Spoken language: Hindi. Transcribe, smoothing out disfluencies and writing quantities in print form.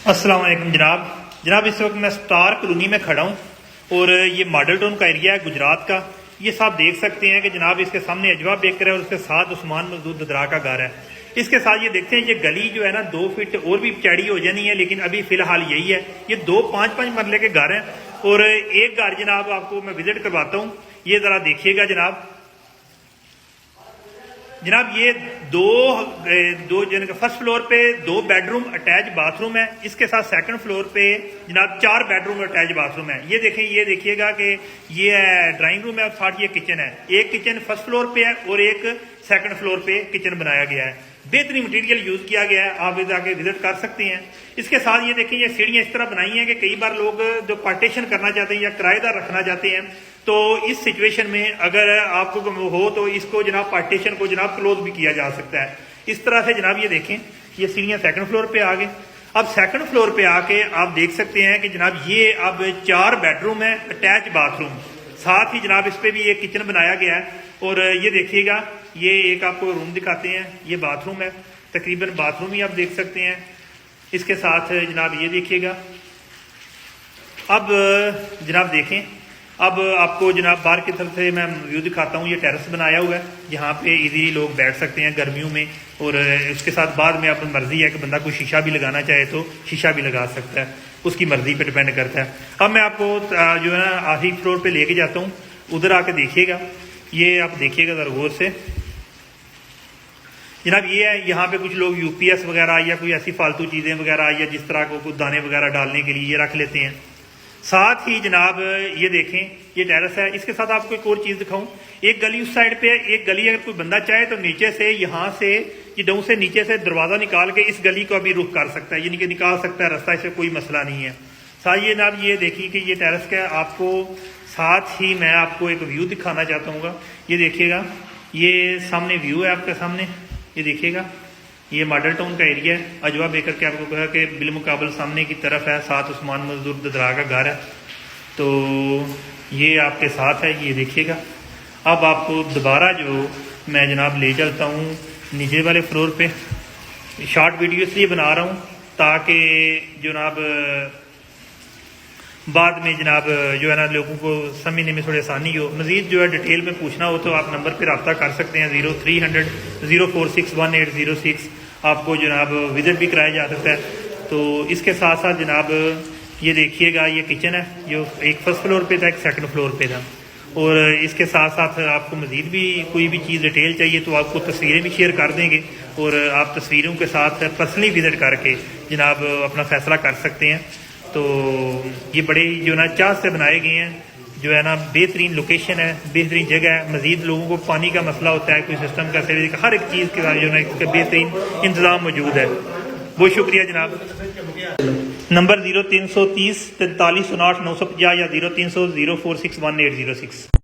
अस्सलाम वालेकुम जनाब इस वक्त मैं स्टार कॉलोनी में खड़ा हूँ और ये मॉडल टाउन का एरिया है गुजरात का। ये सब देख सकते हैं कि जनाब इसके सामने अजवा बेकर है और उसके साथ उस्मान मजदूर ददरा का घर है। इसके साथ ये देखते हैं ये गली जो है ना 2 फीट और भी चौड़ी हो जानी है, लेकिन अभी फिलहाल यही है। ये 2 5-5 मरले के घर हैं और एक घर जनाब आपको मैं विजिट करवाता हूँ। ये जरा देखिएगा जनाब ये दो फर्स्ट फ्लोर पे 2 बेडरूम अटैच बाथरूम है। इसके साथ सेकंड फ्लोर पे जनाब 4 बेडरूम अटैच बाथरूम है। ये देखिएगा कि ये है ड्राइंग रूम है और साथ ये किचन है। एक किचन फर्स्ट फ्लोर पे है और एक सेकंड फ्लोर पे किचन बनाया गया है। बेहतरीन मटेरियल यूज किया गया है, आप जाके विजिट कर सकते हैं। इसके साथ ये देखिए ये सीढ़ियां इस तरह बनाई हैं कि कई बार लोग जो पार्टीशन करना चाहते हैं या किराएदार रखना चाहते हैं, तो इस सिचुएशन में अगर आपको हो तो इसको जनाब पार्टीशन को जनाब क्लोज भी किया जा सकता है। इस तरह से जनाब ये देखें ये सीढ़ियां सेकंड फ्लोर पे आ गए। अब सेकंड फ्लोर पे आके आप देख सकते हैं कि जनाब ये अब 4 बेडरूम है अटैच बाथरूम, साथ ही जनाब इस पे भी एक किचन बनाया गया है। और ये देखिएगा ये एक आपको रूम दिखाते हैं, ये बाथरूम है, तकरीबन बाथरूम ही आप देख सकते हैं। इसके साथ जनाब ये देखिएगा। अब जनाब देखें, अब आपको जनाब बाहर की तरफ से मैं व्यू दिखाता हूँ। ये टेरेस बनाया हुआ है, यहाँ पे इजीली लोग बैठ सकते हैं गर्मियों में। और उसके साथ बाद में अपनी मर्जी है कि बंदा कोई शीशा भी लगाना चाहे तो शीशा भी लगा सकता है, उसकी मर्जी पे डिपेंड करता है। अब मैं आपको जो है ना आखिरी फ्लोर पे लेके जाता हूँ, उधर आके देखिएगा। ये आप देखिएगा जरा गौर से जनाब। ये है यहाँ पे कुछ लोग यूपीएस वगैरह या कोई ऐसी फालतू चीजें वगैरह या जिस तरह को कुछ दाने वगैरह डालने के लिए ये रख लेते हैं। साथ ही जनाब ये देखें ये टेरेस है। इसके साथ आपको एक और चीज दिखाऊं, एक गली उस साइड पे है, एक गली अगर कोई बंदा चाहे तो नीचे से यहाँ से ये डाउन से नीचे से दरवाजा निकाल के इस गली को भी रुख कर सकता है, यानी कि निकाल सकता है रास्ता, इससे कोई मसला नहीं है। साथ ही जनाब ये देखिए कि ये टेरेस का आपको साथ ही मैं आपको एक व्यू दिखाना चाहता हूँ। ये देखिएगा ये सामने व्यू है आपके सामने, ये देखिएगा ये मॉडल टाउन का एरिया है। अजवा बेकर के आपको कहा कि बिलमुकाबल सामने की तरफ है, साथ उस्मान मजदूर ददरा का घर है, तो ये आपके साथ है। ये देखिएगा। अब आपको दोबारा जो मैं जनाब ले चलता हूँ नीचे वाले फ्लोर पे। शॉर्ट वीडियो इसलिए बना रहा हूँ ताकि जनाब बाद में जनाब जो है ना लोगों को समझने में थोड़ी आसानी हो। मजीद जो है डिटेल में पूछना हो तो आप नंबर पर रब्ता कर सकते हैं 0300 046 1806। आपको जनाब विजिट भी कराया जा सकता है। तो इसके साथ साथ जनाब ये देखिएगा ये किचन है जो एक फर्स्ट फ्लोर पे था, एक सेकंड फ्लोर पे था। और इसके साथ साथ आपको मजीद भी कोई भी चीज़ डिटेल चाहिए तो आपको तस्वीरें भी शेयर कर देंगे और आप तस्वीरों के साथ पर्सनली विजिट करके जनाब अपना फैसला कर सकते हैं। तो ये बड़े जो ना चाह से बनाए गए हैं, जो है ना बेहतरीन लोकेशन है, बेहतरीन जगह है। मजीद लोगों को पानी का मसला होता है, कोई सिस्टम का हर एक चीज़ के साथ जो है ना बेहतरीन इंतजाम मौजूद है। बहुत शुक्रिया जनाब। नंबर 0330 43 59 950 या 0300 046 1806।